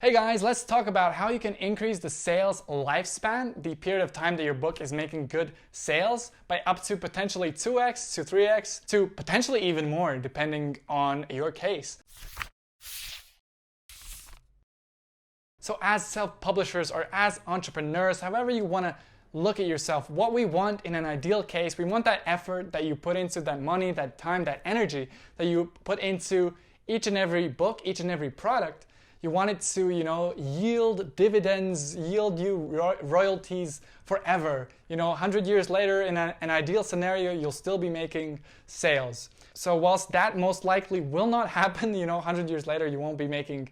Hey guys, let's talk about how you can increase the sales lifespan, the period of time that your book is making good sales, by up to potentially 2x to 3x to potentially even more depending on your case. So as self-publishers or as entrepreneurs, however you want to look at yourself, what we want in an ideal case, we want that effort that you put into, that money, that time, that energy that you put into each and every book, each and every product. You want it to, yield dividends, yield you royalties forever. 100 years later, in an ideal scenario, you'll still be making sales. So whilst that most likely will not happen, 100 years later, you won't be making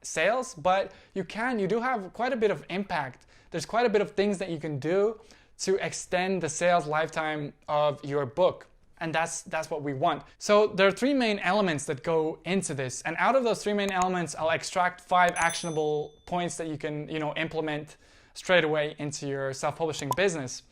sales, but you do have quite a bit of impact. There's quite a bit of things that you can do to extend the sales lifetime of your book. And that's what we want. So there are three main elements that go into this. And out of those three main elements, I'll extract 5 actionable points that you can, implement straight away into your self-publishing business.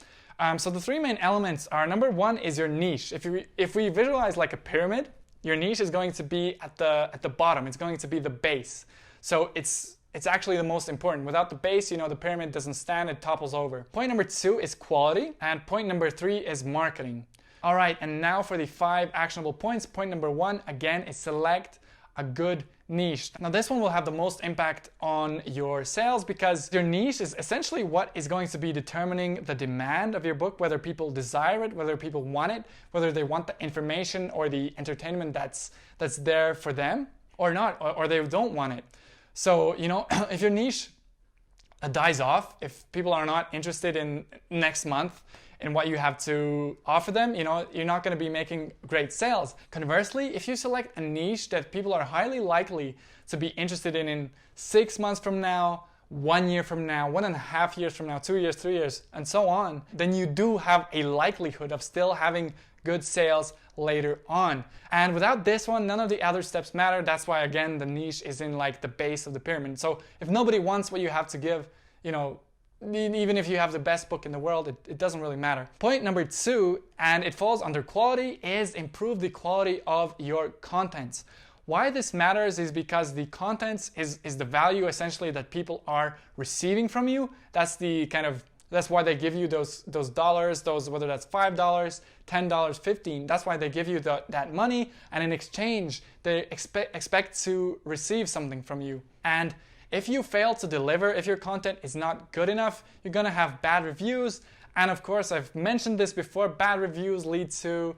So the three main elements are, number one is your niche. If we visualize like a pyramid, your niche is going to be at the bottom. It's going to be the base. So it's actually the most important. Without the base, the pyramid doesn't stand, it topples over. Point number 2 is quality. And point number 3 is marketing. All right, and now for the 5 actionable points. Point number 1, again, is select a good niche. Now this one will have the most impact on your sales because your niche is essentially what is going to be determining the demand of your book, whether people desire it, whether people want it, whether they want the information or the entertainment that's there for them or not, or they don't want it. So, if your niche dies off, if people are not interested in next month in what you have to offer them, you're not going to be making great sales. Conversely, if you select a niche that people are highly likely to be interested in 6 months from now, 1 year from now, 1.5 years from now, 2 years, 3 years, and so on, then you do have a likelihood of still having good sales later on. And without this one, none of the other steps matter. That's why, again, the niche is in like the base of the pyramid. So if nobody wants what you have to give, even if you have the best book in the world, it doesn't really matter. Point number 2, and it falls under quality, is improve the quality of your contents. Why this matters is because the contents is the value essentially that people are receiving from you. That's why they give you those dollars, whether that's $5, $10, $15. That's why they give you that money, and in exchange, they expect to receive something from you. And if you fail to deliver, if your content is not good enough, you're gonna have bad reviews. And of course, I've mentioned this before, bad reviews lead to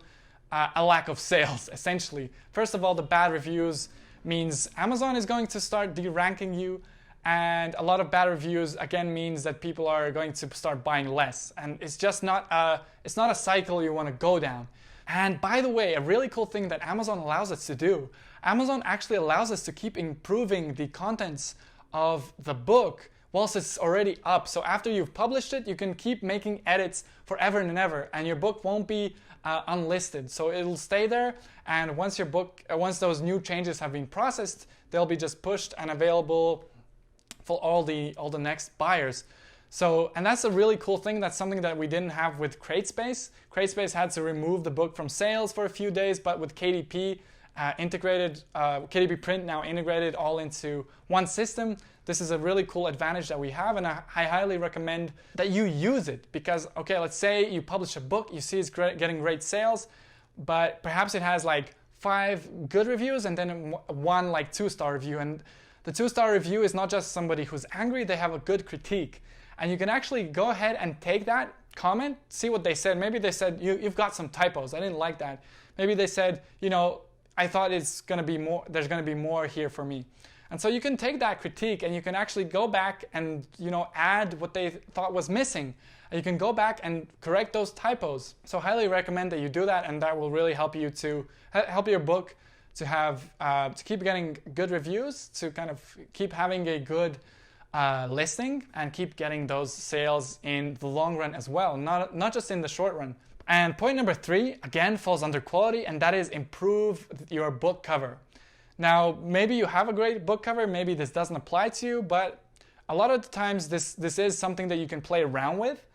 a lack of sales, essentially. First of all, the bad reviews means Amazon is going to start de-ranking you. And a lot of bad reviews, again, means that people are going to start buying less. And it's just not a cycle you want to go down. And by the way, a really cool thing that Amazon allows us to do, Amazon actually allows us to keep improving the contents of the book whilst it's already up. So after you've published it, you can keep making edits forever and ever, and your book won't be unlisted. So it'll stay there, and once those new changes have been processed, they'll be just pushed and available for all the next buyers. So, and that's a really cool thing. That's something that we didn't have with CreateSpace. CreateSpace had to remove the book from sales for a few days, but with KDP KDP Print now integrated all into one system. This is a really cool advantage that we have, and I highly recommend that you use it because, okay, let's say you publish a book, you see it's getting great sales, but perhaps it has like 5 good reviews and then one like 2-star review. And the 2-star review is not just somebody who's angry, they have a good critique. And you can actually go ahead and take that comment, see what they said. Maybe they said, you've got some typos, I didn't like that. Maybe they said, I thought there's going to be more here for me. And so you can take that critique and you can actually go back and, add what they thought was missing. And you can go back and correct those typos. So highly recommend that you do that, and that will really help you to help your book to have, to keep getting good reviews, to kind of keep having a good listing and keep getting those sales in the long run as well, not just in the short run. And point number 3, again, falls under quality, and that is improve your book cover. Now, maybe you have a great book cover, maybe this doesn't apply to you, but a lot of the times this is something that you can play around with.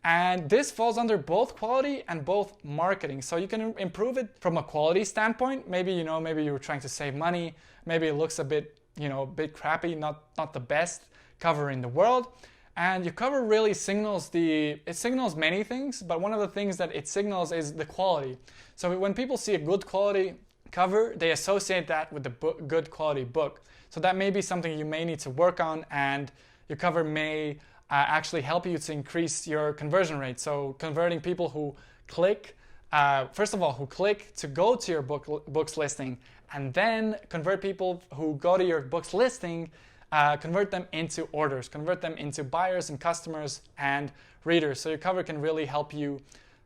And this falls under both quality and both marketing. So you can improve it from a quality standpoint. Maybe, maybe you were trying to save money. Maybe it looks a bit, a bit crappy, not the best cover in the world. And your cover really signals many things, but one of the things that it signals is the quality. So when people see a good quality cover, they associate that with the good quality book. So that may be something you may need to work on, and your cover may actually help you to increase your conversion rate. So converting people who click, first of all, who click to go to your book's listing, and then convert people who go to your book's listing, convert them into orders, convert them into buyers and customers and readers. So your cover can really help you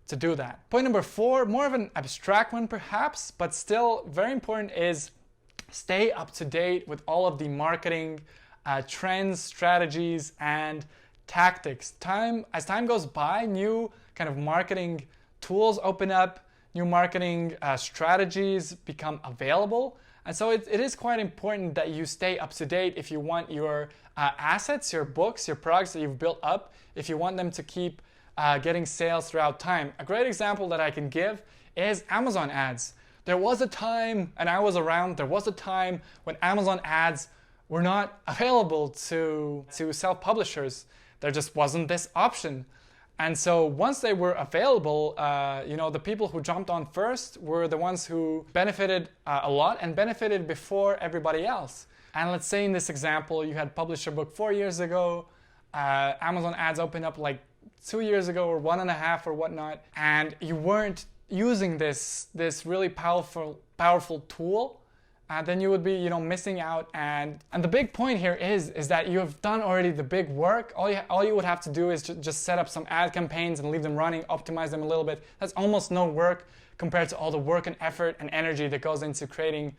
to do that. Point number 4, more of an abstract one perhaps, but still very important, is stay up to date with all of the marketing trends, strategies, and tactics. As time goes by, new kind of marketing tools open up, new marketing strategies become available. And so it is quite important that you stay up to date if you want your assets, your books, your products that you've built up, if you want them to keep getting sales throughout time. A great example that I can give is Amazon ads. There was a time, and I was around, there was a time when Amazon ads were not available to self-publishers. There just wasn't this option. And so once they were available, the people who jumped on first were the ones who benefited a lot and benefited before everybody else. And let's say in this example, you had published your book 4 years ago, Amazon ads opened up like 2 years ago or 1.5 or whatnot, and you weren't using this really powerful tool, then you would be missing out. And the big point here is that you have done already the big work. All you would have to do is just set up some ad campaigns and leave them running, optimize them a little bit. That's almost no work compared to all the work and effort and energy that goes into creating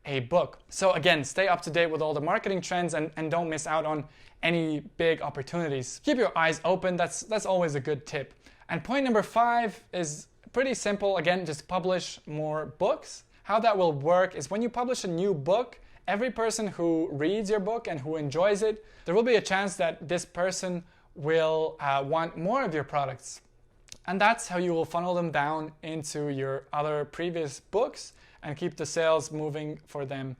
a book. So again, stay up to date with all the marketing trends and don't miss out on any big opportunities. Keep your eyes open. That's always a good tip. And point number 5 is pretty simple. Again, just publish more books. How that will work is when you publish a new book, every person who reads your book and who enjoys it, there will be a chance that this person will want more of your products. And that's how you will funnel them down into your other previous books and keep the sales moving for them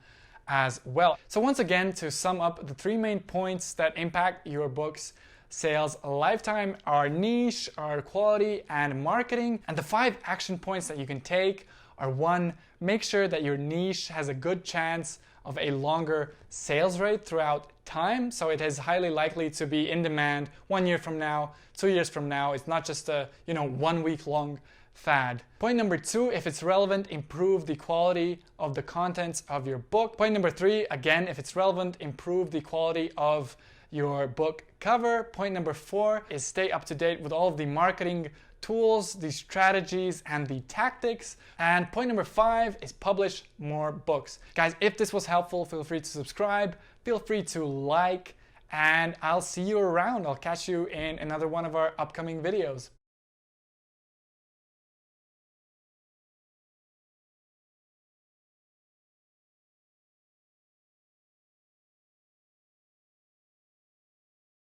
as well. So once again, to sum up, the 3 main points that impact your book's sales lifetime are niche, are quality, and marketing. And the 5 action points that you can take are: 1, make sure that your niche has a good chance of a longer sales rate throughout time. So it is highly likely to be in demand 1 year from now, 2 years from now. It's not just a 1 week long fad. Point number 2, if it's relevant, improve the quality of the contents of your book. Point number 3, again, if it's relevant, improve the quality of your book cover. Point number 4 is stay up to date with all of the marketing tools, the strategies, and the tactics. And point number 5 is publish more books. Guys, if this was helpful, feel free to subscribe, feel free to like, and I'll see you around. I'll catch you in another one of our upcoming videos.